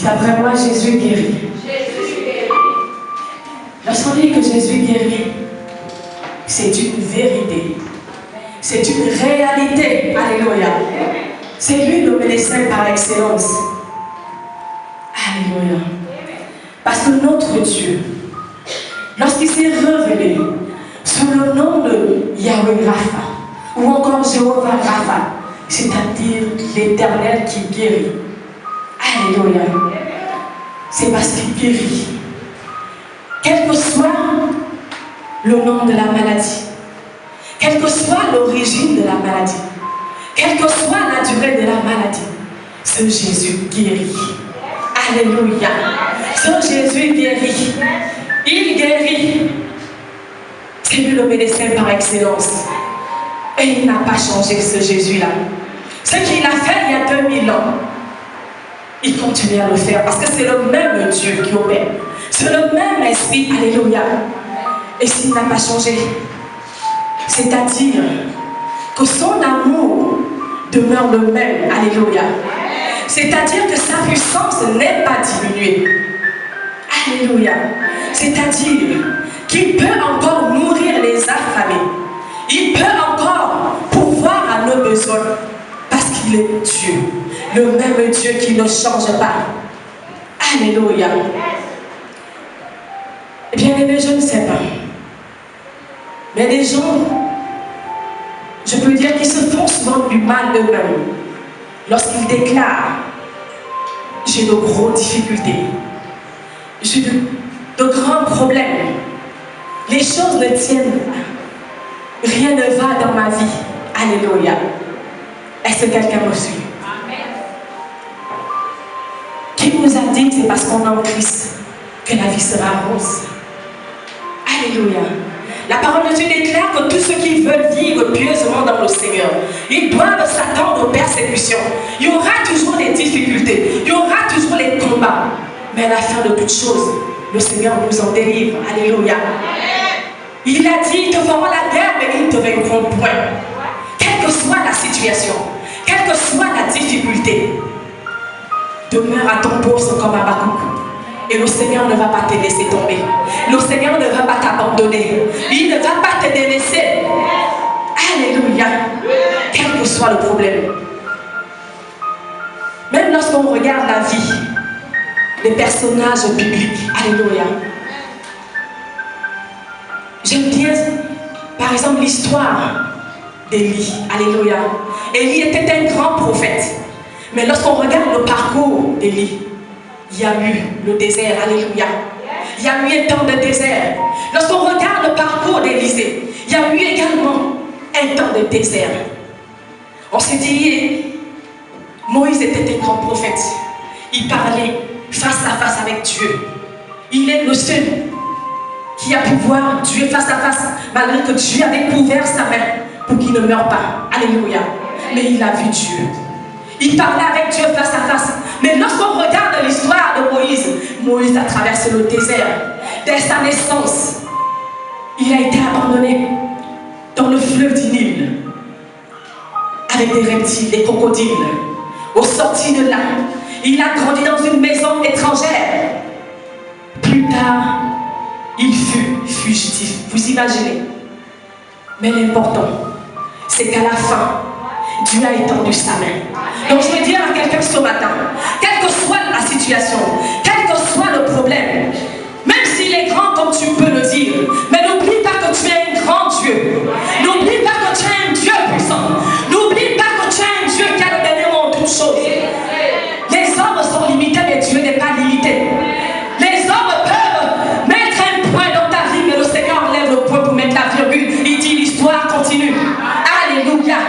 D'après moi, Jésus guérit. Lorsqu'on dit que Jésus guérit, c'est une vérité. C'est une réalité. Alléluia. C'est lui le médecin par excellence. Alléluia. Parce que notre Dieu, lorsqu'il s'est révélé sous le nom de Yahweh Rapha, ou encore Jéhovah Rapha, c'est-à-dire l'Éternel qui guérit. Alléluia. C'est parce qu'il guérit. Quel que soit le nom de la maladie, quelle que soit l'origine de la maladie, quelle que soit la durée de la maladie, ce Jésus guérit. Alléluia. Ce Jésus guérit. Il guérit. C'est lui le médecin par excellence. Et il n'a pas changé ce Jésus-là. Ce qu'il a fait il y a 2000 ans, il continue à le faire parce que c'est le même Dieu qui opère. C'est le même esprit. Alléluia. Et s'il n'a pas changé, c'est-à-dire que son amour demeure le même. Alléluia. C'est-à-dire que sa puissance n'est pas diminuée. Alléluia. C'est-à-dire qu'il peut encore nourrir les affamés. Il peut encore pourvoir à nos besoins parce qu'il est Dieu. Le même Dieu qui ne change pas. Alléluia. Bien aimé, je ne sais pas. Mais les gens, je peux dire qu'ils se font souvent du mal eux-mêmes. Lorsqu'ils déclarent, j'ai de grosses difficultés. J'ai de grands problèmes. Les choses ne tiennent pas. Rien ne va dans ma vie. Alléluia. Est-ce que quelqu'un me suit? Qui nous a dit que c'est parce qu'on est en Christ que la vie sera rose? Alléluia. La parole de Dieu déclare que tous ceux qui veulent vivre pieusement dans le Seigneur, ils doivent s'attendre aux persécutions. Il y aura toujours des difficultés, il y aura toujours les combats. Mais à la fin de toutes choses, le Seigneur nous en délivre. Alléluia. Il a dit, ils te feront la guerre, mais ils ne te vaincront point. Quelle que soit la situation, quelle que soit la difficulté, demeure à ton poste comme Habakkuk. Et le Seigneur ne va pas te laisser tomber. Le Seigneur ne va pas t'abandonner. Il ne va pas te délaisser. Alléluia. Quel que soit le problème. Même lorsqu'on regarde la vie des personnages bibliques. Alléluia. J'aime bien, par exemple, l'histoire d'Élie. Alléluia. Élie était un grand prophète. Mais lorsqu'on regarde le parcours d'Élie, il y a eu le désert. Alléluia. Il y a eu un temps de désert. Lorsqu'on regarde le parcours d'Élisée, il y a eu également un temps de désert. On s'est dit, Moïse était un grand prophète. Il parlait face à face avec Dieu. Il est le seul qui a pu voir Dieu face à face, malgré que Dieu avait couvert sa main pour qu'il ne meure pas. Alléluia. Mais il a vu Dieu. Il parlait avec Dieu face à face. Mais lorsqu'on regarde l'histoire de Moïse, Moïse a traversé le désert. Dès sa naissance, il a été abandonné dans le fleuve du Nil avec des reptiles, des crocodiles. Au sorti de là, il a grandi dans une maison étrangère. Plus tard, il fut fugitif. Vous imaginez? Mais l'important, c'est qu'à la fin, Dieu a étendu sa main. Donc je veux dire à quelqu'un ce matin, quelle que soit la situation, situation, quel que soit le problème, même s'il est grand comme tu peux le dire, mais n'oublie pas que tu es un grand Dieu. N'oublie pas que tu es un Dieu puissant. N'oublie pas que tu es un Dieu qui a le dernier mot en toutes choses. Les hommes sont limités, mais Dieu n'est pas limité. Les hommes peuvent mettre un point dans ta vie, mais le Seigneur lève le point pour mettre la virgule. Il dit l'histoire continue. Alléluia.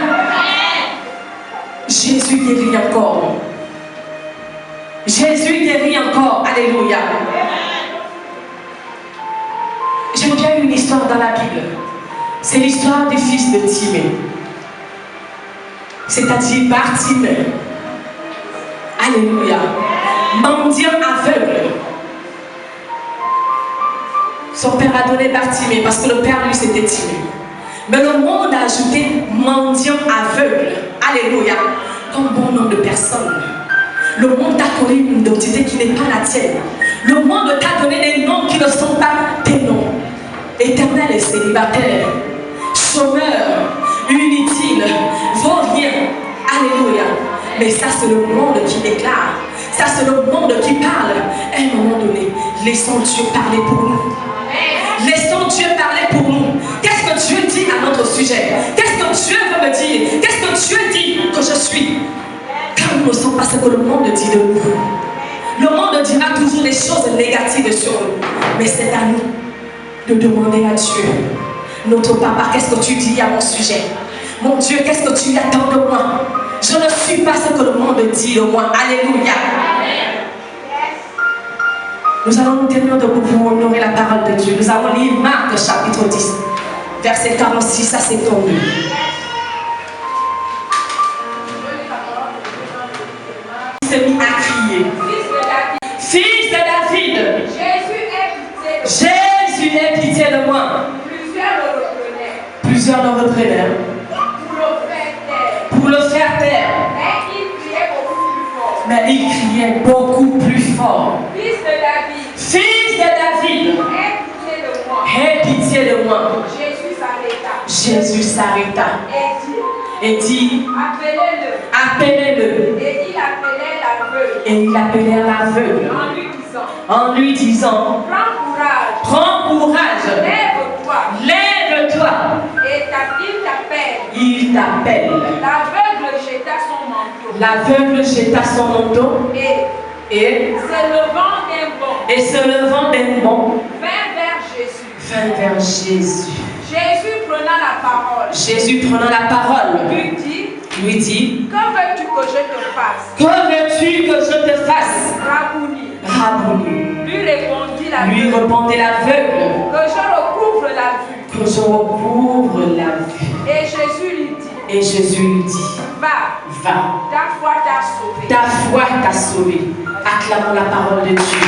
Jésus guérit encore. Jésus guérit encore. Alléluia. J'aime bien une histoire dans la Bible. C'est l'histoire du fils de Timée. C'est-à-dire Bartimée. Alléluia. Mendiant aveugle. Son père a donné Bartimée parce que le père lui c'était Timée. Mais le monde a ajouté mendiant aveugle. Alléluia. Comme bon nombre de personnes. Le monde t'a connu une identité qui n'est pas la tienne. Le monde t'a donné des noms qui ne sont pas tes noms. Éternel et célibataire, chômeur, inutile, vaut rien. Alléluia. Mais ça c'est le monde qui déclare. Ça c'est le monde qui parle. À un moment donné, laissons Dieu parler pour nous. Laissons Dieu parler pour nous. Qu'est-ce que Dieu dit à notre sujet? Qu'est-ce que Dieu veut me dire? Qu'est-ce que Dieu dit que je suis? Car nous ne sommes pas ce que le monde dit de nous. Le monde dira toujours des choses négatives sur nous. Mais c'est à nous de demander à Dieu, notre papa, qu'est-ce que tu dis à mon sujet? Mon Dieu, qu'est-ce que tu attends de moi? Je ne suis pas ce que le monde dit de moi. Alléluia. Nous allons nous tenir debout pour honorer la parole de Dieu. Nous allons lire Marc chapitre 10, verset 46 à 52. Il s'est mis à crier. Fils de David, Jésus ait pitié de moi. Plusieurs le reprenaient. Pour le faire taire. Mais il criait beaucoup plus fort. Fils de David, aie pitié de moi. Jésus s'arrêta. Et dit, appelez-le. Et il appelait l'aveugle. En lui disant, prends courage, lève-toi. Il t'appelle. L'aveugle jeta son manteau. Et se levant d'un bond, vint vers Jésus. Jésus prenant la parole, lui dit, que veux-tu que je te fasse? Que veux-tu que je te fasse? Rabouni. Lui répondit l'aveugle. Que je recouvre la vue. Et Jésus lui dit, va. Ta foi t'a sauvé. Acclamons la parole de Dieu.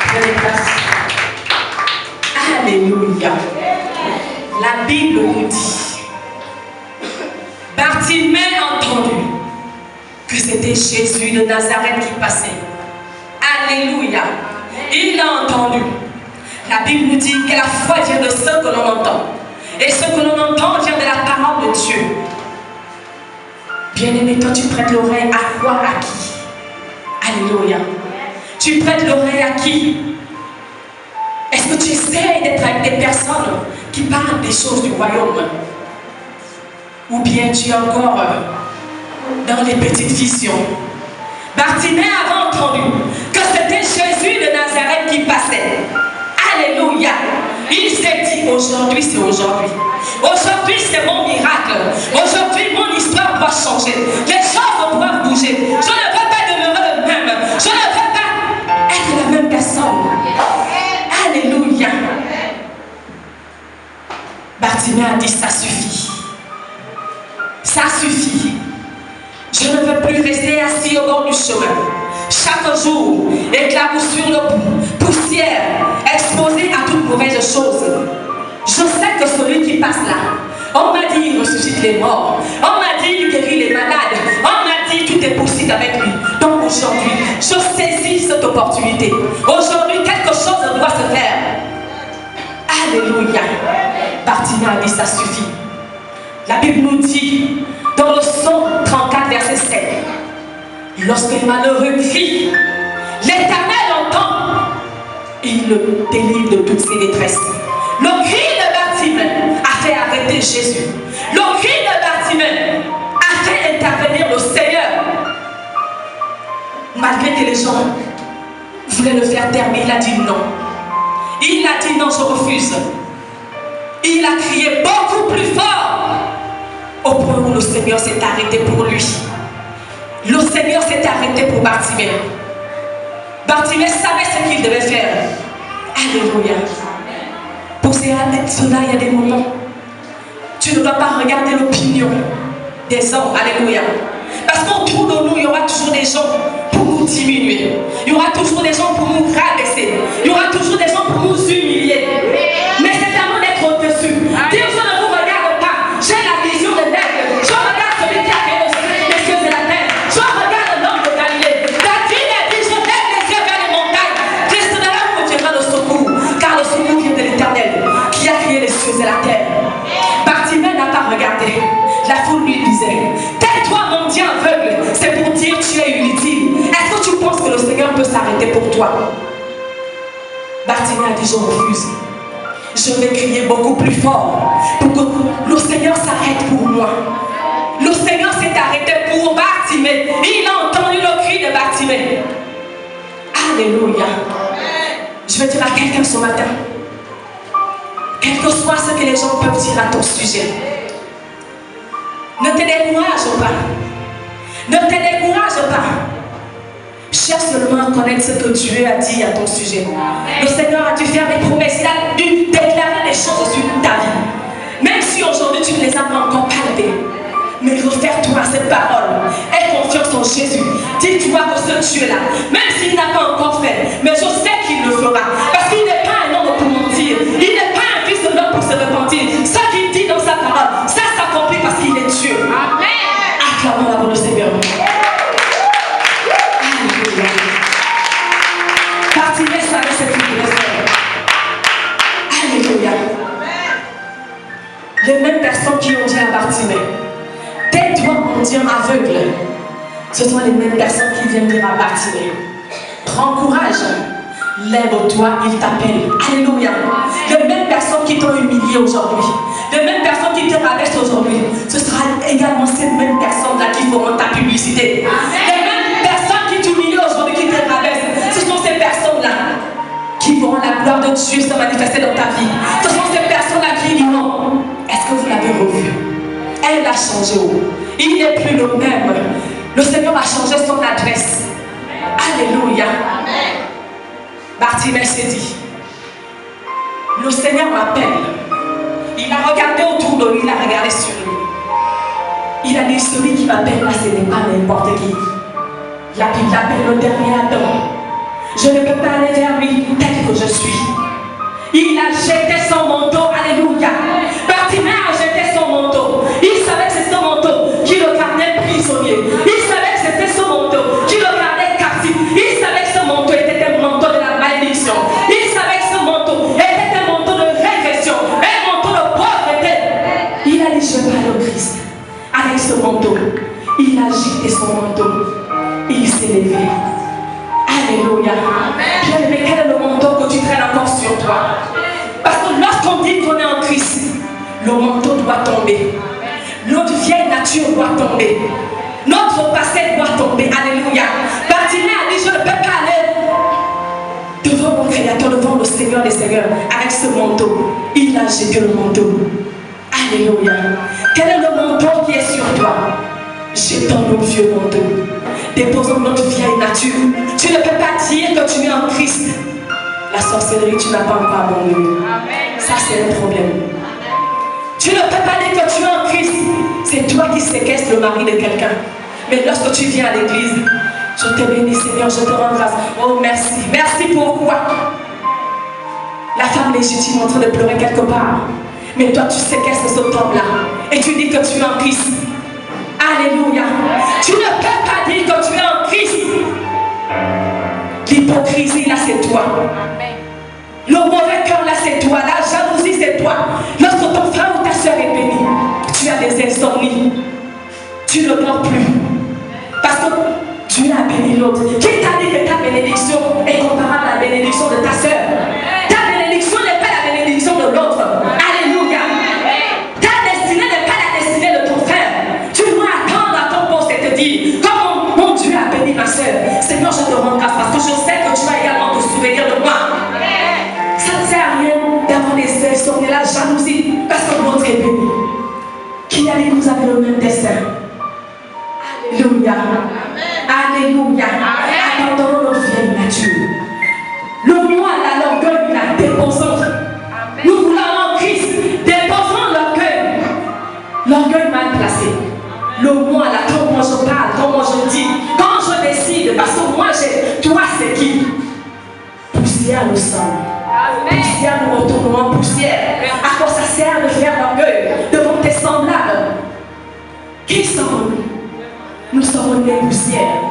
Prenez place. Alléluia. La Bible nous dit, Bartimée a entendu que c'était Jésus de Nazareth qui passait. Alléluia. Il a entendu. La Bible nous dit que la foi vient de ce que l'on entend. Et ce que l'on entend vient de la parole de Dieu. Bien-aimé, toi tu prêtes l'oreille à quoi? À qui? Alléluia. Tu prêtes l'oreille à qui? Est-ce que tu essaies d'être avec des personnes qui parlent des choses du royaume? Ou bien tu es encore dans les petites visions? Bartimée avait entendu que c'était Jésus de Nazareth qui passait. Alléluia. Il s'est dit, aujourd'hui c'est aujourd'hui. Aujourd'hui c'est mon miracle. Aujourd'hui mon histoire doit changer. Les choses doivent bouger. Je ne veux pas demeurer le même. Je ne veux pas être la même personne. Alléluia. Bartimée a dit, ça suffit. Ça suffit. Je ne veux plus rester assis au bord du chemin. Chaque jour, éclaboussure de poussière, exposé à toute mauvaise chose. Je sais que celui qui passe là, on m'a dit il ressuscite les morts. On m'a dit il guérit les malades. On m'a dit tout est possible avec lui. Donc aujourd'hui, je saisis cette opportunité. Aujourd'hui, quelque chose doit se faire. Alléluia. Bartimée a dit ça suffit. La Bible nous dit dans le psaume 34, verset 7. Lorsque le malheureux crie, l'Éternel entend et il le délivre de toutes ses détresses. Le cri de Bartimée a fait arrêter Jésus. Le cri de Bartimée a fait intervenir le Seigneur. Malgré que les gens voulaient le faire taire, mais il a dit non. Il a dit non, je refuse. Il a crié beaucoup plus fort au point où le Seigneur s'est arrêté pour lui. Le Seigneur s'est arrêté pour Bartimée. Bartimée savait ce qu'il devait faire. Alléluia. Pour cela, il y a des moments. Tu ne dois pas regarder l'opinion des hommes. Alléluia. Parce qu'autour de nous, il y aura toujours des gens pour nous diminuer. Il y aura toujours des gens pour nous rabaisser. Il y aura toujours des gens pour nous humilier. Mais c'est à nous d'être au-dessus. Dire je ne vous regarde pas. J'ai la vision de l'aigle. Je regarde celui qui a créé les cieux et la terre. Je regarde l'homme de Galilée. David a dit je lève les yeux vers les montagnes. Christ de là me viendra le secours. Car le secours vient de l'Éternel qui a créé les cieux et la terre. Bartimée n'a pas regardé. La foule lui disait tais-toi mendiant aveugle. C'est pour dire tu es inutile. Est-ce que tu penses que le Seigneur peut s'arrêter pour toi? Bartimée a dit je refuse. Je vais crier beaucoup plus fort pour que le Seigneur s'arrête pour moi. Le Seigneur s'est arrêté pour Bartimée. Il a entendu le cri de Bartimée. Alléluia. Je veux dire à quelqu'un ce matin, quel que soit ce que les gens peuvent dire à ton sujet, ne te décourage pas. Ne te décourage pas. Cherche seulement à connaître ce que Dieu a dit à ton sujet. Le Seigneur a dû faire des promesses. Il a dû déclarer des choses sur ta vie. Même si aujourd'hui tu ne les as pas encore palpées. Mais refaire-toi à cette parole. Aie confiance en Jésus. Dis-toi que ce Dieu-là, même s'il n'a pas encore fait, mais je sais qu'il le fera. Parce qu'il n'est pas un homme pour mentir. Il n'est pas un fils de l'homme pour se repentir. Ça qu'il dit dans sa parole, ça s'accomplit parce qu'il est Dieu. Amen. Acclamons la voix du Seigneur. Bartimée savait ce qu'il devait faire. Alléluia. Les mêmes personnes qui ont dit à Bartimée tais-toi mendiant aveugle, ce sont les mêmes personnes qui viennent dire à Bartimée prends courage, lève-toi, il t'appelle. Alléluia. Les mêmes personnes qui t'ont humilié aujourd'hui, les mêmes personnes qui te rabaissent aujourd'hui, ce sera également ces mêmes personnes-là qui feront ta publicité. Les mêmes personnes qui t'humilient aujourd'hui, qui te rabaissent, ce sont ces personnes-là qui feront la gloire de Dieu se manifester dans ta vie. Ce sont ces personnes-là qui diront est-ce que vous l'avez revu? Elle a changé. Il n'est plus le même. Le Seigneur a changé son adresse. Alléluia. Bartimée s'est dit le Seigneur m'appelle. Il a regardé autour de lui, il a regardé sur lui. Il a dit celui qui m'appelle là, ce n'est pas n'importe qui. Il appelle le dernier Adam. Je ne peux pas aller vers lui tel que je suis. Il a jeté son manteau. Alléluia. Bartimée a jeté son manteau. Il savait que c'est son manteau qui le gardait prisonnier. Il savait que c'était son manteau qui le gardait captif. Il savait que ce manteau était un manteau de la malédiction. Il savait que ce manteau était un manteau de régression, un manteau de pauvreté. Il a dit je vais aller au Christ. Avec ce manteau, il a jeté son manteau. Et il s'est levé. Alléluia. Bien-aimé, quel est le manteau que tu traînes encore sur toi? Parce que lorsqu'on dit qu'on est en Christ, le manteau doit tomber. Notre vieille nature doit tomber. Notre passé doit tomber. Alléluia. Bartimée a dit je ne peux pas aller devant mon Créateur, devant le Seigneur des Seigneurs avec ce manteau. Il a jeté le manteau. Alléluia. Quel est le manteau qui est sur toi? Jetons notre vieux manteau. Déposons notre vieille nature. Tu ne peux pas dire que tu es en Christ. La sorcellerie, tu n'as pas encore abandonné. Ça, c'est un problème. Tu ne peux pas dire que tu es en Christ. C'est toi qui séquestres le mari de quelqu'un. Mais lorsque tu viens à l'église, je te bénis, Seigneur, je te rends grâce. Oh, merci. Merci pourquoi? La femme légitime en train de pleurer quelque part. Mais toi, tu séquestres cet homme-là. Et tu dis que tu es en Christ. Alléluia. Tu ne peux pas dire que tu es en Christ. L'hypocrisie, là, c'est toi. Le mauvais cœur, là, c'est toi. La jalousie, c'est toi. Lorsque ton frère ou ta soeur est béni, tu as des insomnies. Tu ne dors plus. Parce que Tu as béni l'autre. Qui t'a dit que ta bénédiction est comparable à la bénédiction de ta soeur? Ta bénédiction n'est pas la bénédiction de l'autre. Alléluia. Ta destinée n'est pas la destinée de ton frère. Tu dois attendre à ton poste et te dire, comme mon Dieu a béni ma soeur, Seigneur, je te rends grâce parce que je sais que tu vas également te souvenir de moi. Ça ne sert à rien d'avoir des ailes et la jalousie parce que l'autre est béni. Qui a dit que vous avez le même destin? Alléluia. Alléluia. Abandonnons notre vieille nature. Le moi, là, l'orgueil, là, déposons. Nous voulons en Christ. Déposons l'orgueil. L'orgueil mal placé. Le moi, là, comment je parle, comment je dis, quand je décide. Parce que moi, toi, c'est qui? Poussière nous sommes. Poussière nous retournons en poussière. À quoi ça sert de faire l'orgueil devant tes semblables? Qui sommes-nous? Nous sommes des poussières.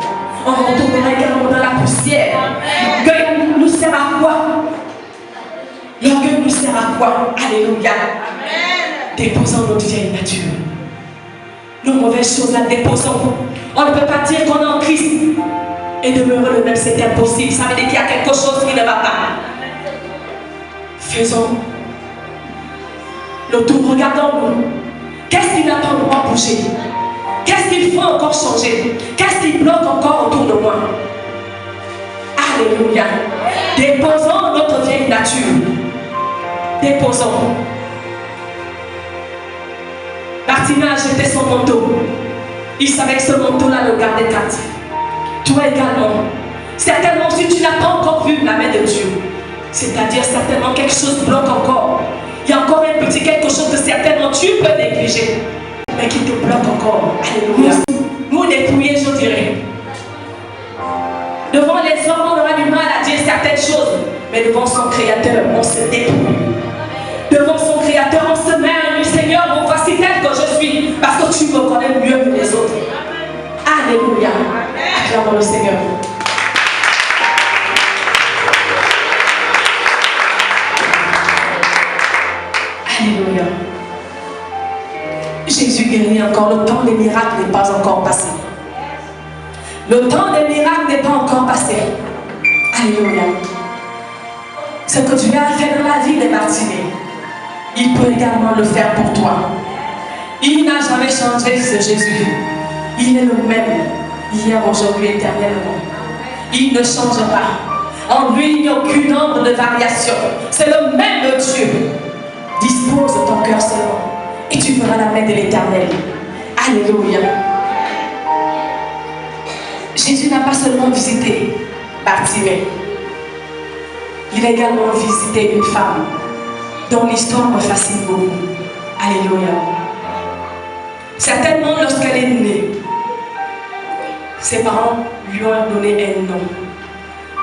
On retournera également dans la poussière. L'orgueil nous sert à quoi? L'orgueil nous sert à quoi? Alléluia. Déposons notre vieille nature. Nos mauvaises choses la déposons. On ne peut pas dire qu'on est en Christ et demeurer le même, c'est impossible. Ça veut dire qu'il y a quelque chose qui ne va pas. Faisons le tour, regardons-nous. Qu'est-ce qui n'a pas encore bougé? Qu'est-ce qu'il faut encore changer? Qu'est-ce qui bloque encore autour de moi? Alléluia. Déposons notre vieille nature. Déposons. Bartimée a jeté son manteau. Il savait que ce manteau-là le gardait captif. Toi également. Certainement, si tu n'as pas encore vu la main de Dieu, c'est-à-dire certainement quelque chose bloque encore. Il y a encore un petit quelque chose que certainement tu peux négliger, mais qui te bloque encore. Alléluia. Nous dépouiller, je dirais. Devant les hommes, on aura du mal à dire certaines choses, mais devant son Créateur, on se dépouille. Devant son Créateur, on se met à lui, Seigneur, bon, voici tel que je suis, parce que tu me connais mieux que les autres. Alléluia. Acclamons le Seigneur. Alléluia. Jésus guérit encore. Le temps des miracles n'est pas encore passé. Le temps des miracles n'est pas encore passé. Alléluia. Ce que Dieu a fait dans la vie des Bartimée, il peut également le faire pour toi. Il n'a jamais changé, ce Jésus. Il est le même, hier, aujourd'hui, éternellement. Il ne change pas. En lui, il n'y a aucune ombre de variation. C'est le même Dieu. Dispose de ton cœur seulement et tu verras la main de l'Éternel. Alléluia. Jésus n'a pas seulement visité Bartimée. Il a également visité une femme dont l'histoire me fascine beaucoup. Alléluia. Certainement, lorsqu'elle est née, ses parents lui ont donné un nom.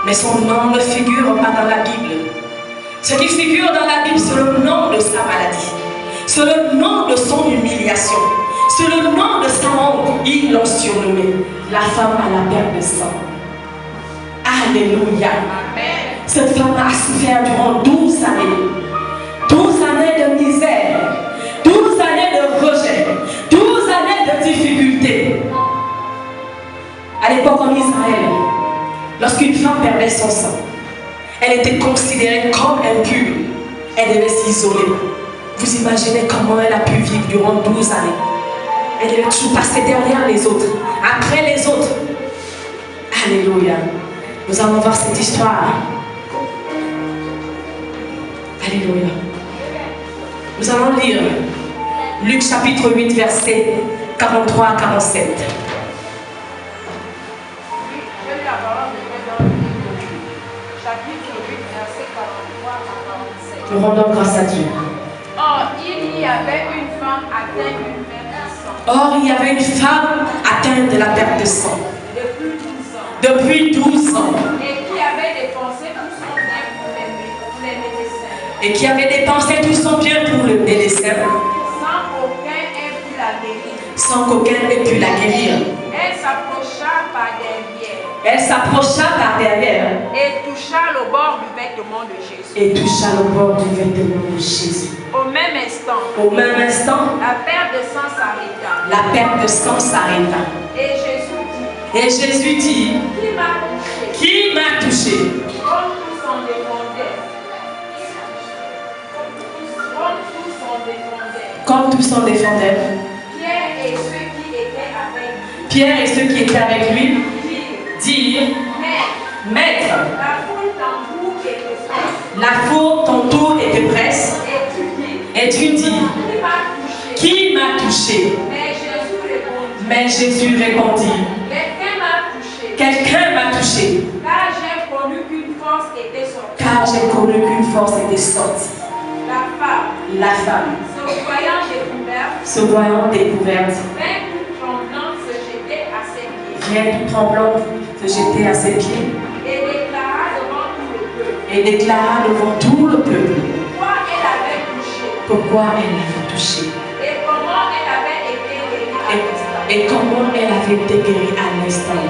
Mais son nom ne figure pas dans la Bible. Ce qui figure dans la Bible, c'est le nom de sa maladie. C'est le nom de son humiliation. C'est le nom de sa honte. Ils l'ont surnommé la femme à la perte de sang. Alléluia. Cette femme a souffert durant 12 années. 12 années de misère. 12 années de rejet. 12 années de difficultés. À l'époque en Israël, lorsqu'une femme perdait son sang, elle était considérée comme impure. Elle devait s'isoler. Vous imaginez comment elle a pu vivre durant 12 années. Elle devait toujours passer derrière les autres, après les autres. Alléluia. Nous allons voir cette histoire. Alléluia. Nous allons lire Luc chapitre 8, versets 43 à 47. Nous rendons grâce à Dieu. Or, il y avait une femme atteinte d'une perte de sang. Or, il y avait une femme atteinte de la perte de sang. Depuis 12 ans. Depuis 12 ans. Et qui avait dépensé tout son bien pour les médecins. Et qui avait dépensé tout son bien pour le médecin. Sans qu'aucun ait pu la guérir. Sans qu'aucun ait pu la guérir. Elle s'approcha par derrière. Elle s'approcha par derrière. Et toucha le bord du vêtement de Jésus. Et toucha le bord du vêtement de Jésus. Au même instant. Au même instant, La perte de sang s'arrêta. la perte de sang s'arrêta. Et Jésus dit. Et Jésus dit, qui m'a touché? qui m'a touché? Comme tous s'en défendaient. Comme tous s'en défendaient. Pierre et ceux qui étaient avec lui Pierre et ceux qui étaient avec lui dirent, Maître, la foule t'entoure et te presse. Et tu dis, qui m'a touché? Mais Jésus répondit, quelqu'un m'a touché. Car j'ai connu qu'une force était sortie. Car j'ai connu qu'une force était sortie. La femme, se voyant découverte, vient tout tremblant se jeter à ses pieds et déclara devant tout le peuple pourquoi elle l'avait touché et comment elle avait été guérie à l'instant.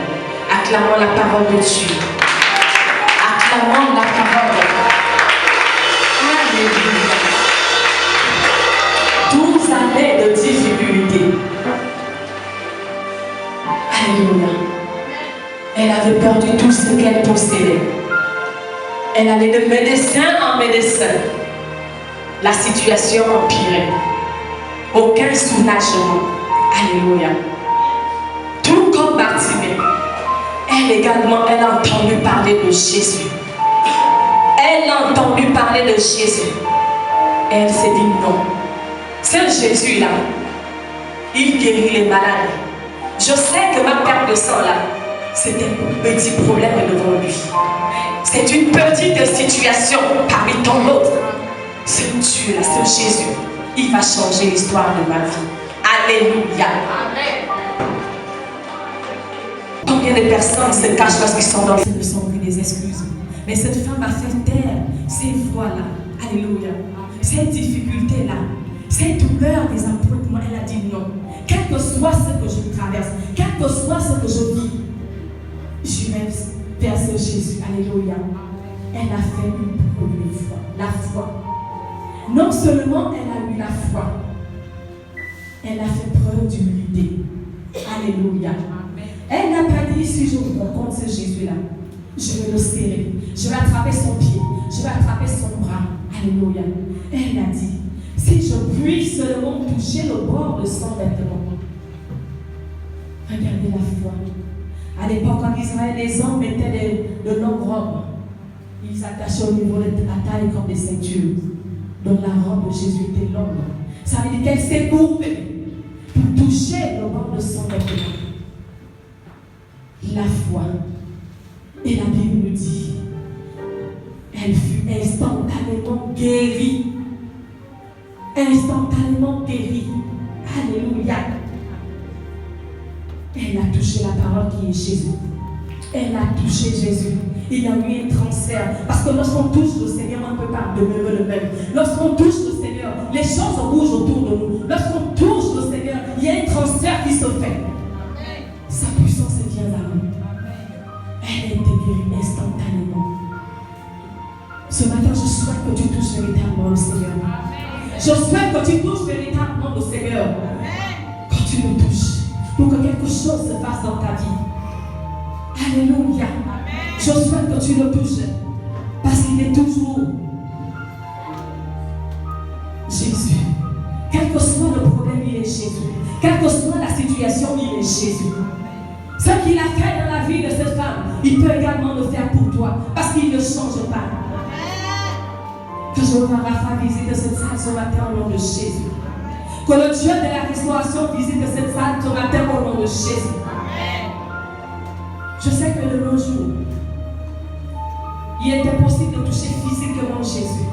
Acclamons la parole de Dieu. Acclamons la parole. Alléluia. 12 années de difficultés. Alléluia. Elle avait perdu tout ce qu'elle possédait. Elle allait de médecin en médecin. La situation empirait. Aucun soulagement. Alléluia. Tout comme Bartimée. Elle également, elle a entendu parler de Jésus. Elle a entendu parler de Jésus. Elle s'est dit non. Ce Jésus-là, il guérit les malades. Je sais que ma perte de sang là, c'est un petit problème devant lui. C'est une petite situation parmi tant d'autres. Ce Dieu-là, ce Jésus, il va changer l'histoire de ma vie. Alléluia. Amen. Combien de personnes se cachent lorsqu'ils sont dans les... Ce ne sont que des excuses. Mais cette femme a fait taire ces voix-là. Alléluia. Cette difficulté-là, cette douleur des appointements, elle a dit non. Quel que soit ce que je traverse, quel que soit ce que je vis, je vais vers ce Jésus. Alléluia. Elle a fait une première foi. La foi. Non seulement elle a eu la foi, elle a fait preuve d'humilité. Alléluia. Elle n'a pas dit, si je rencontre ce Jésus-là, je vais le serrer, je vais attraper son pied, je vais attraper son bras. Alléluia. Elle a dit, si je puis seulement toucher le bord de son vêtement. Regardez la foi. À l'époque, en Israël, les hommes mettaient de longues robes. Ils s'attachaient au niveau de la taille comme des ceintures. Donc la robe de Jésus était longue. Ça veut dire qu'elle s'est courbée pour toucher le bord de son vêtement. La foi. Et la Bible nous dit, elle fut instantanément guérie. Instantanément guérie. Alléluia. Elle a touché la parole qui est Jésus. Elle a touché Jésus. Il y a eu un transfert. Parce que lorsqu'on touche le Seigneur, on ne peut pas demeurer le même. Lorsqu'on touche le Seigneur, les choses bougent autour de nous. Lorsqu'on touche le Seigneur, il y a un transfert qui se fait. Sa puissance vient à nous. Elle a été guérie instantanément. Ce matin, je souhaite que tu touches véritablement le Seigneur. Je souhaite que tu touches véritablement le Seigneur. Quand tu le touches, pour que quelque chose se passe dans ta vie. Alléluia. Je souhaite que tu le touches. Parce qu'il est toujours Jésus. Quel que soit le problème, il est Jésus. Quelle que soit la situation, il est Jésus. Ce qu'il a fait dans la vie de cette femme, il peut également le faire pour toi. Parce qu'il ne change pas. Que Jéhovah Rapha visite cette salle ce matin au nom de Jésus. Que le Dieu de la restauration visite cette salle ce matin au nom de Jésus. Je sais que de nos jours, il était possible de toucher physiquement Jésus,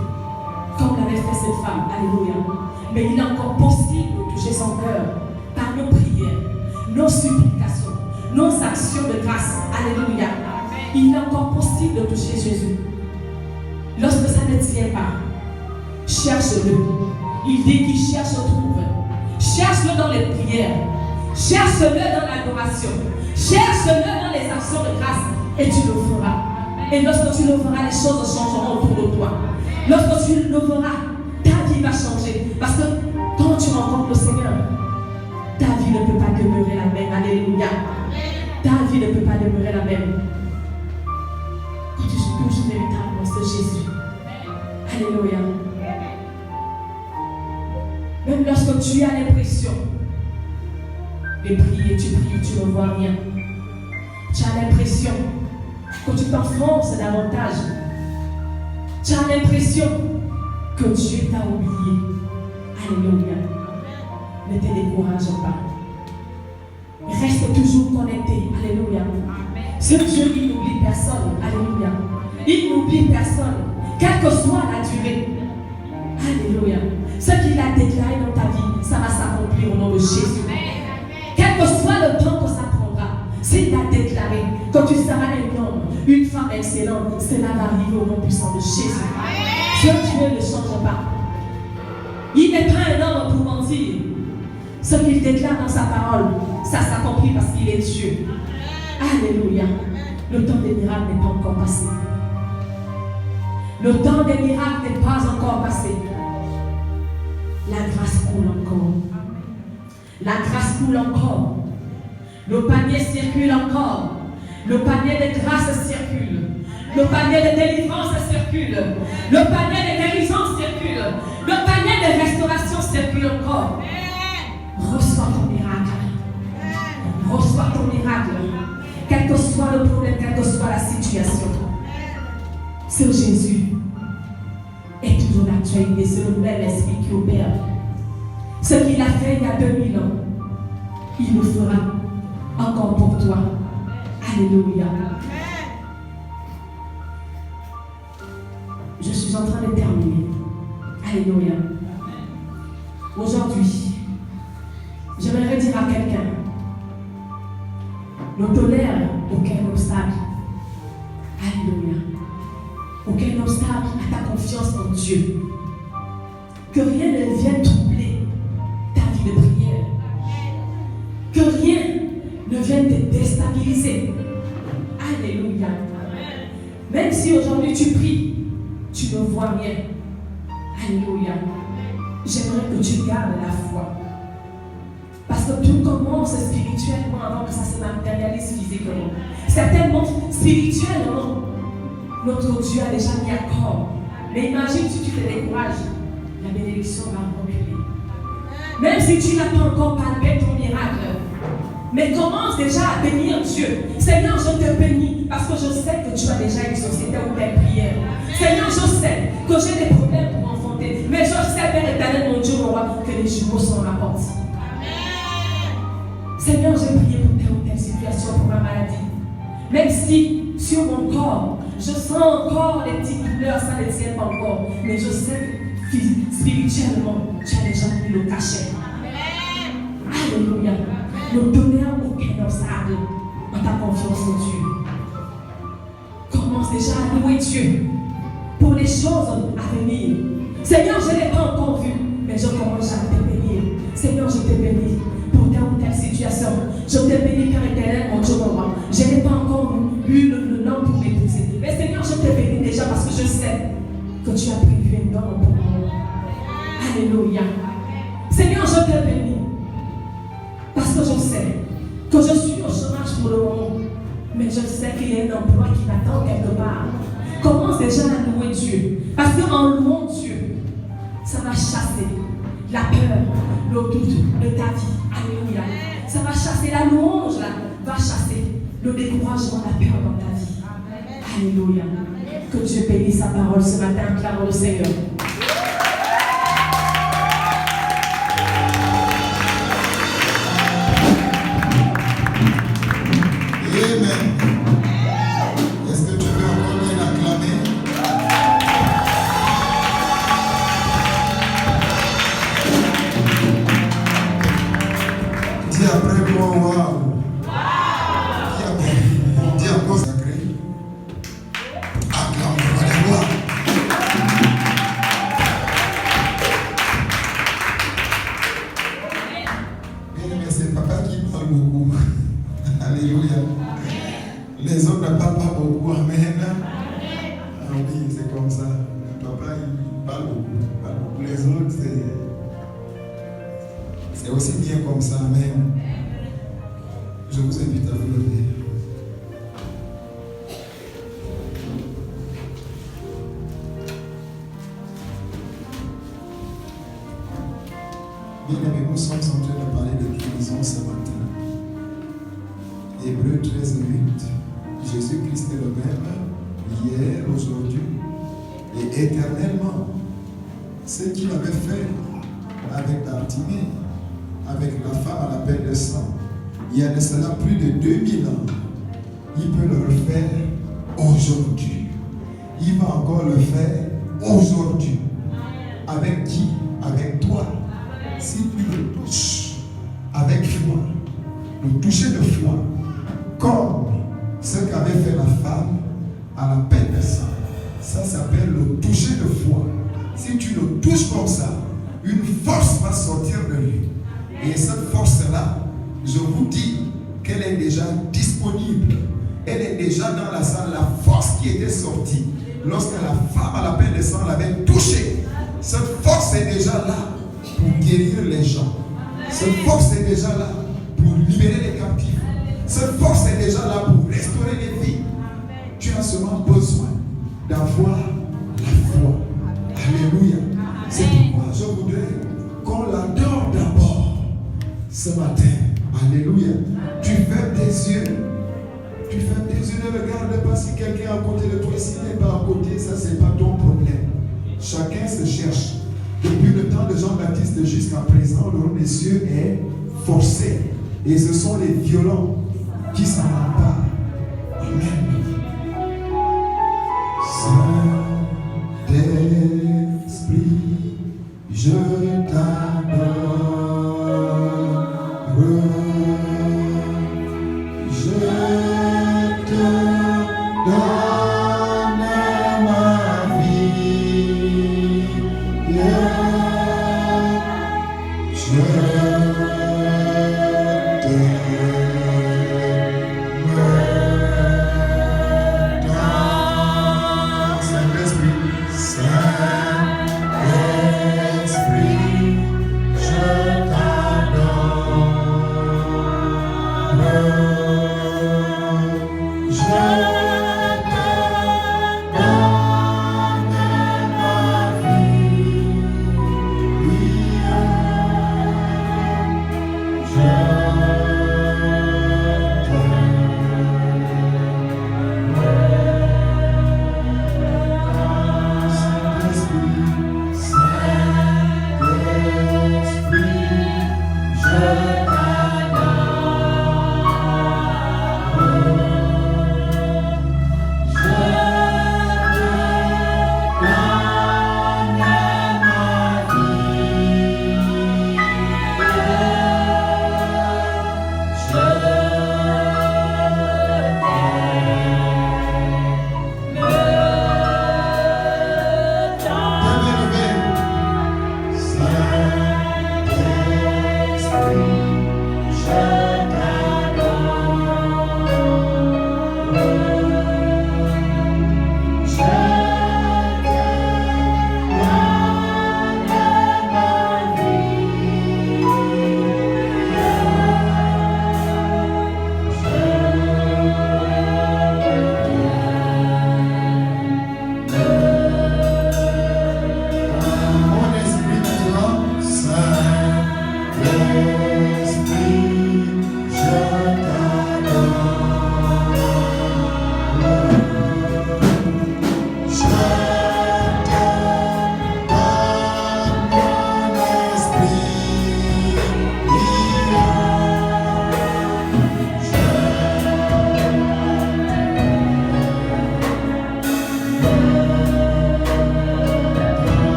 comme l'avait fait cette femme. Alléluia. Mais il est encore possible de toucher son cœur par nos prières, nos supplications, nos actions de grâce. Alléluia. Il est encore possible de toucher Jésus. Lorsque ça ne tient pas, cherche-le. Il dit qu'il cherche, trouve. Cherche-le dans les prières. Cherche-le dans l'adoration. Cherche-le dans les actions de grâce. Et tu le feras. Et lorsque tu le feras, les choses changeront autour de toi. Lorsque tu le feras, ta vie va changer. Parce que quand tu rencontres le Seigneur, ta vie ne peut pas demeurer la même. Alléluia. Ta vie ne peut pas demeurer la même. Quand tu touches véritablement ce Jésus. Alléluia. Même lorsque tu as l'impression de prier, tu ne vois rien. Tu as l'impression que tu t'enfonces davantage. Tu as l'impression que Dieu t'a oublié. Alléluia. Ne te décourage pas. Reste toujours connecté. Alléluia. Ce Dieu, il n'oublie personne. Alléluia. Il n'oublie personne. Quelle que soit la durée. Alléluia. Ce qu'il a déclaré dans ta vie, ça va s'accomplir au nom de Jésus. Quel que soit le temps que ça prendra, s'il a déclaré que tu seras un homme, une femme excellente, cela va arriver au nom puissant de Jésus. Ce Dieu ne change pas. Il n'est pas un homme pour mentir. Ce qu'il déclare dans sa parole, ça s'accomplit parce qu'il est Dieu. Alléluia. Le temps des miracles n'est pas encore passé. Le temps des miracles n'est pas encore passé. La grâce coule encore. La grâce coule encore. Le panier circule encore. Le panier de grâce circule. Le panier de délivrance circule. Le panier de guérison circule. Le panier de restauration circule encore. Reçois ton miracle. Reçois ton miracle. Quel que soit le problème, quelle que soit la situation. Ce Jésus est toujours d'actualité. C'est le même esprit qui opère. Ce qu'il a fait il y a 2000 ans, il le fera encore pour toi. Alléluia. Je suis en train de terminer. Alléluia. Aujourd'hui, j'aimerais dire à quelqu'un, ne tolère aucun obstacle. Alléluia. Aucun obstacle à ta confiance en Dieu. Que rien ne vienne troubler ta vie de prière. Que rien ne vienne te déstabiliser. Alléluia. Même si aujourd'hui tu pries, tu ne vois rien. Alléluia. J'aimerais que tu gardes la foi. Parce que tout commence spirituellement avant que ça se matérialise physiquement. Certainement, spirituellement, notre Dieu a déjà mis à corps. Mais imagine si tu te décourages, la bénédiction va reculer. Même si tu n'as pas encore palpé ton miracle, mais commence déjà à bénir Dieu. Seigneur, je te bénis parce que je sais que tu as déjà une société où tu prière. Seigneur, je sais que j'ai des problèmes pour enfanter, mais je sais, Père éternel, mon Dieu, mon roi, que les jumeaux sont à ma porte. Seigneur, j'ai prié pour telle ou telle situation, pour ma maladie. Même si sur mon corps, je sens encore des petites douleurs, ça ne tient pas encore. Mais je sais que spirituellement, tu as déjà mis le cachet. Alléluia. Ne donnez aucun obstacle en ta confiance en Dieu. Commence déjà à louer Dieu pour les choses à venir. Seigneur, je ne l'ai pas encore vu, mais je commence à te bénir. Seigneur, je te bénis pour telle ou telle situation. Je te bénis, Père éternel, mon Dieu, mon roi. Je n'ai pas encore eu le nom pour m'épouser. Mais Seigneur, je te bénis déjà parce que je sais que tu as prévu un nom pour moi. Alléluia. Seigneur, je te bénis parce que je sais que je suis au chômage pour le moment. Mais je sais qu'il y a un emploi qui m'attend quelque part. Commence déjà à louer Dieu. Parce qu'en louant Dieu, ça va chasser la peur, le doute de ta vie. Alléluia. Ça va chasser la louange, là, va chasser le découragement, la peur dans ta vie. Alléluia. Que Dieu bénisse sa parole ce matin, acclamons le Seigneur. Amen. Est-ce que tu veux encore bien acclamer? Dis après moi, waouh. Dis encore sacré. Acclame-moi les gloires. Bien, mais c'est papa qui parle beaucoup. Alléluia. Les autres ne parlent pas beaucoup. Amen. Ah oui, c'est comme ça. Papa, il parle beaucoup. Les autres, c'est aussi bien comme ça. Amen. Je vous invite à vous lever. bien-aimés, nous sommes en train de parler de guérison ce matin. Hébreux 13:8. Jésus-Christ est le même, hier, aujourd'hui et éternellement. Ce qu'il avait fait avec Bartimée, avec la femme à la pelle de sang, il y a de cela plus de 2000 ans, il peut le refaire aujourd'hui. Il va encore le faire aujourd'hui. Avec qui? Avec toi. Si tu le touches avec foi, le toucher de foi, comme ce qu'avait fait la femme à la pelle de sang, ça s'appelle le toucher de foi. Si tu le touches comme ça, une force va sortir de lui. Et cette force-là, je vous dis qu'elle est déjà disponible. Elle est déjà dans la salle. La force qui était sortie lorsque la femme à la pelle de sang l'avait touchée, cette force est déjà là pour guérir les gens. Cette force est déjà là pour libérer les captifs. Cette force est déjà là pour restaurer les vies. Tu as seulement besoin d'avoir la foi. Alléluia. C'est pourquoi je voudrais qu'on l'adore d'abord ce matin. Alléluia. Tu fermes tes yeux. Tu fermes tes yeux, ne regarde pas si quelqu'un est à côté de toi. S'il n'est pas à côté, ça c'est pas ton problème. Chacun se cherche. Depuis le temps de Jean-Baptiste jusqu'à présent, le royaume des cieux est forcé. Et ce sont les violents qui s'en emparent. Amen. Saint-Esprit, je t'adore. Je te donne ma vie. Je te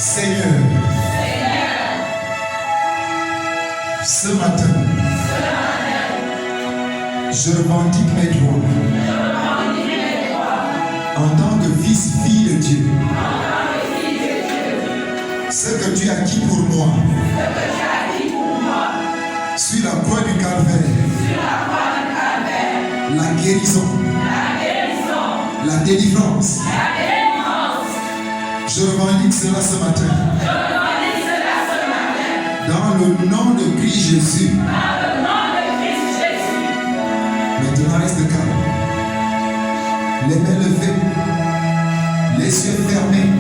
Seigneur, ce matin, je revendique mes droits en tant que fils, fille de Dieu. Ce que tu as acquis pour moi sur la croix du calvaire, la guérison, la délivrance. Je revendique cela ce matin. Dans le nom de Christ Jésus. Maintenant reste calme. Les mains levées, les yeux fermés.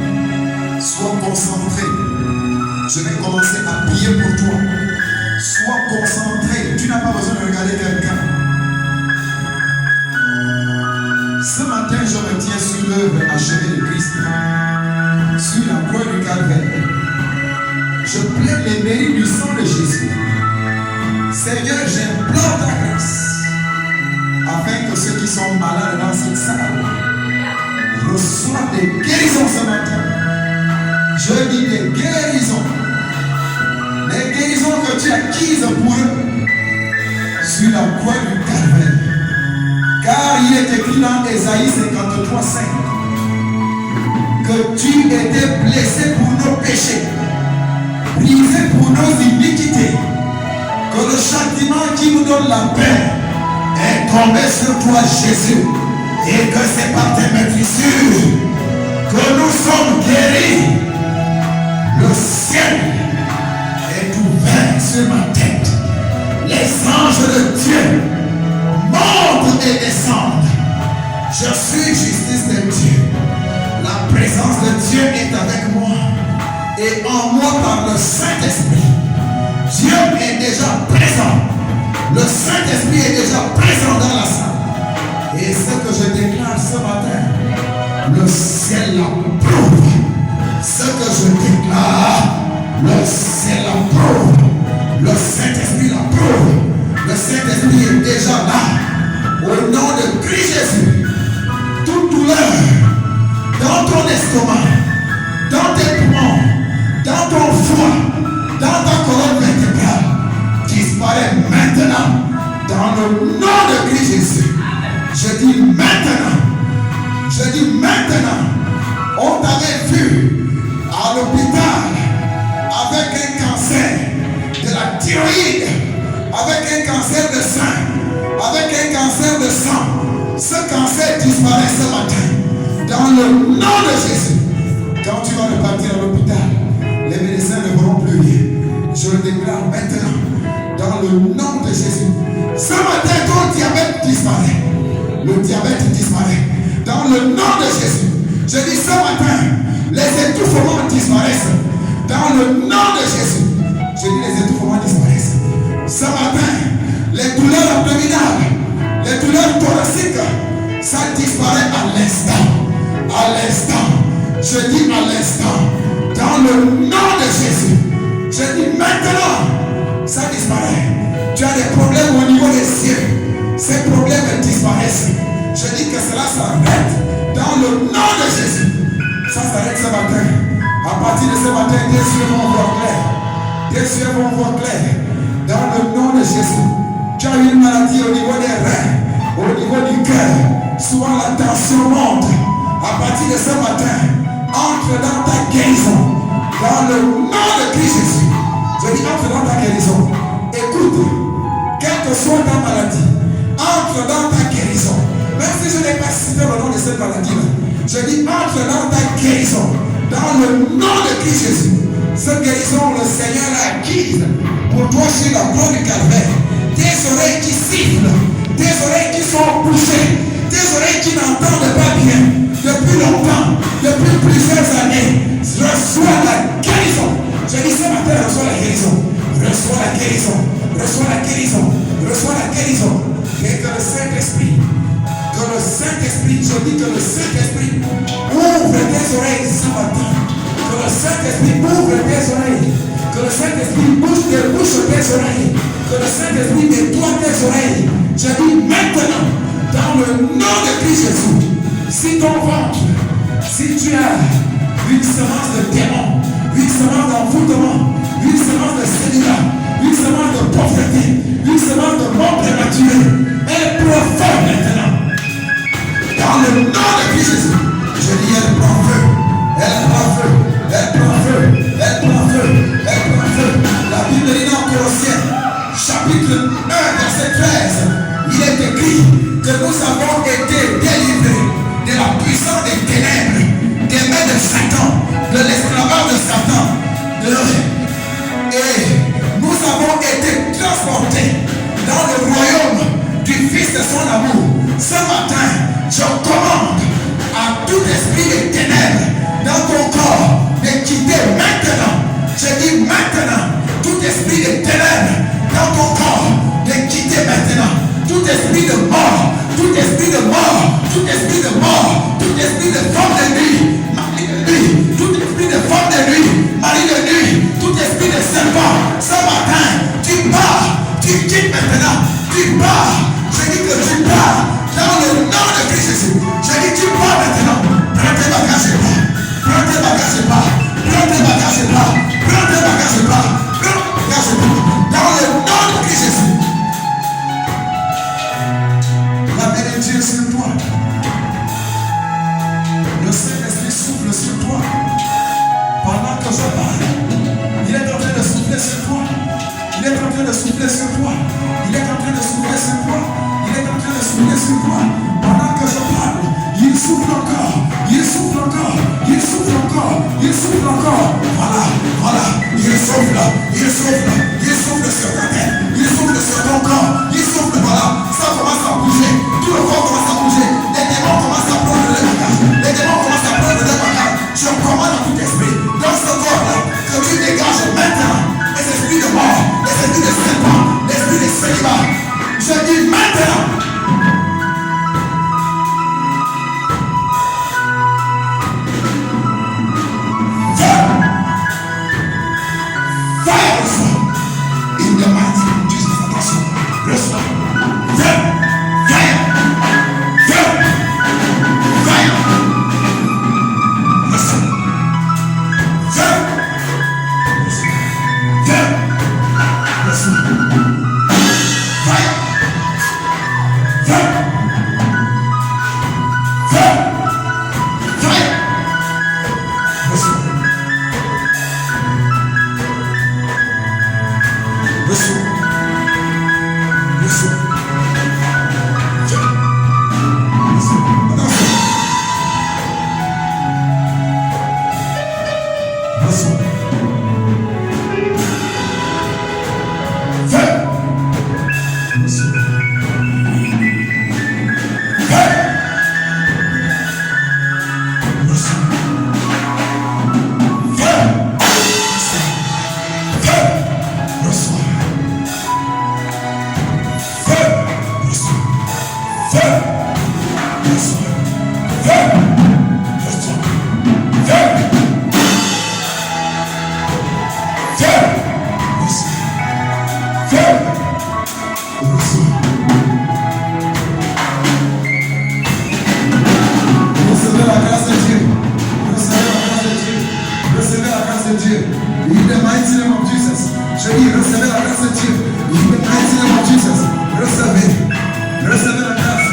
Sois concentré. Je vais commencer à prier pour toi. Sois concentré. Tu n'as pas besoin de regarder quelqu'un. Ce matin, je me tiens sur l'œuvre achevée de Christ. Sur la croix du calvaire. Je plaide les mérites du sang de Jésus. Seigneur, j'implore ta grâce afin que ceux qui sont malades dans cette salle reçoivent des guérisons ce matin. Je dis des guérisons. Des guérisons que tu as acquises pour eux sur la croix du calvaire. Car il est écrit dans Ésaïe 53:5 que tu étais blessé pour nos péchés, brisé pour nos iniquités, que le châtiment qui nous donne la paix est tombé sur toi, Jésus, et que c'est par tes meurtrissures que nous sommes guéris. Le ciel est ouvert sur ma tête. Les anges de Dieu montent et descendent. Je suis justice de Dieu. La présence de Dieu est avec moi et en moi par le Saint-Esprit. Dieu est déjà présent. Le Saint-Esprit est déjà présent dans la salle. Et ce que je déclare ce matin, le ciel l'approuve. Ce que je déclare, le ciel l'approuve. Le Saint-Esprit l'approuve. Le Saint-Esprit est déjà là. Au nom de Christ Jésus, toute douleur dans ton estomac, dans tes poumons, dans ton foie, dans ta colonne vertébrale, disparaît maintenant dans le nom de Christ Jésus. Je dis maintenant. Je dis maintenant. On t'avait vu à l'hôpital avec un cancer de la thyroïde, avec un cancer de sein, avec un cancer de sang. Ce cancer disparaît ce matin dans le nom de Jésus. Quand tu vas repartir à l'hôpital, les médecins ne verront plus rien. Je le déclare maintenant dans le nom de Jésus. Ce matin, ton diabète disparaît. Le diabète disparaît dans le nom de Jésus. Je dis ce matin, les étouffements disparaissent dans le nom de Jésus. Je dis les étouffements disparaissent. Ce matin, les douleurs abdominales, les douleurs thoraciques, ça disparaît à l'instant. À l'instant. Je dis à l'instant. Dans le nom de Jésus. Je dis maintenant, ça disparaît. Tu as des problèmes au niveau des cieux. Ces problèmes disparaissent. Je dis que cela s'arrête. Dans le nom de Jésus. Ça s'arrête ce matin. À partir de ce matin, tes yeux vont voir clair. Tes yeux vont voir clair. Dans le nom de Jésus. Tu as une maladie au niveau des reins, au niveau du cœur. Souvent la tension monte. À partir de ce matin, entre dans ta guérison. Dans le nom de Christ Jésus. Je dis entre dans ta guérison. Écoute, quelle que soit ta maladie, entre dans ta guérison. Même si je n'ai pas cité le nom de cette maladie-là, je dis entre dans ta guérison. Dans le nom de Christ Jésus. Cette guérison, le Seigneur l'a acquise pour toi sur la croix du calvaire. Tes oreilles qui sifflent, tes oreilles qui sont bouchées, tes oreilles qui n'entendent pas bien depuis longtemps, depuis plusieurs années, reçois la guérison. Je dis ce matin, reçois la guérison. Reçois la guérison. Reçois la guérison. Reçois la guérison. Et que le Saint-Esprit, je dis que le Saint-Esprit ouvre tes oreilles ce matin. Que le Saint-Esprit ouvre tes oreilles. Que le Saint-Esprit bouche tes oreilles. Que le Saint-Esprit nettoie tes oreilles. Je dis maintenant, dans le nom de Christ Jésus, si ton ventre, si tu as une semence de démon, une Pendant que je parle, il souffle encore. Il souffle encore. Il souffle encore. Il souffle encore. Voilà, voilà. Il souffle. Il souffle. Il souffle sur ta tête. Il souffle sur ton corps. Il souffle, voilà. Ça commence à bouger. Tout le corps commence à bouger. Les démons commencent à prendre le bagages. Les démons commencent à prendre le bagages. Je commande à tout esprit dans ce corps-là que tu dégages maintenant. Les esprits de mort, les esprits de serpent, l'esprit de célibat. Je dis maintenant. In the mighty name of Jesus, attention, reçois. Fire, fire, fire, fire. Reçois. Fire, fire, reçois. Fire, fire, fire, fire, reçois. Reçois. Reçois. Viens. Reçois. Attention. Reçois. Viens. Reçois. Viens. Reçois. Viens. Viens. Reçois. Recevez la grâce de Dieu. Recevez la grâce de Dieu. In the mighty name of Jesus. Je dis, recevez la grâce de Dieu. In the mighty name of Jesus. Recevez. Recevez la grâce.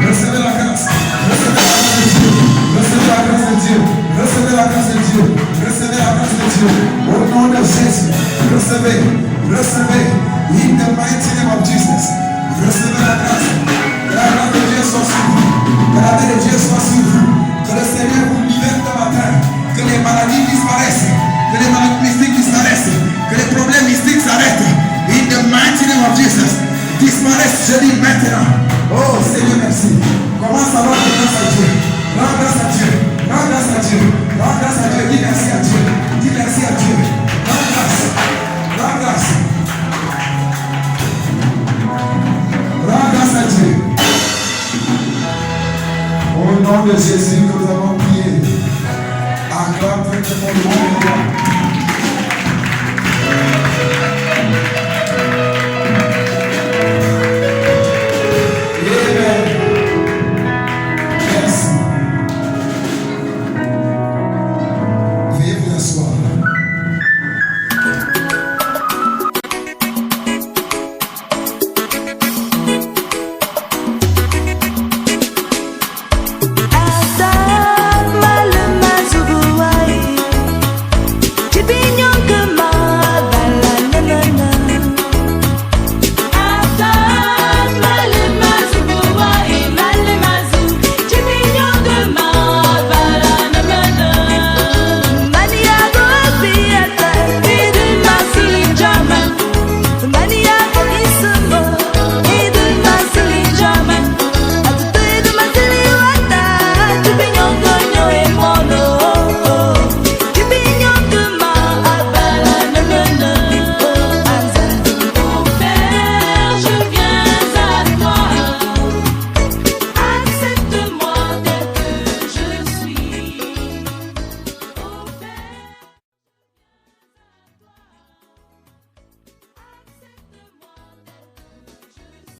Recevez la grâce. Recevez la grâce de Dieu. Recevez la grâce de Dieu. Recevez la grâce de Dieu. Recevez la grâce de Dieu. Au nom de Jésus. Recevez. Recevez. In the mighty name of Jesus. Recevez la grâce. Que la grâce de Dieu soit sur vous. Que la paix de Dieu soit sur vous. Que le Seigneur vous libère ce matin. Que les maladies disparaissent. Que les maladies mystiques disparaissent. Que les problèmes mystiques s'arrêtent. In the mighty name of Jesus. Disparaissent, je dis maintenant. Oh Seigneur, merci. Commence à rendre grâce à Dieu. Rends grâce à Dieu. Rends grâce à Dieu. Rends grâce à Dieu. Dis merci à Dieu. Dis merci à Dieu. Rends grâce. Rends grâce. Rends grâce à Dieu. Au nom de Jésus que nous avons prié. Acclame très fort le nom de Dieu. Asa malema zubuwai, tibinyo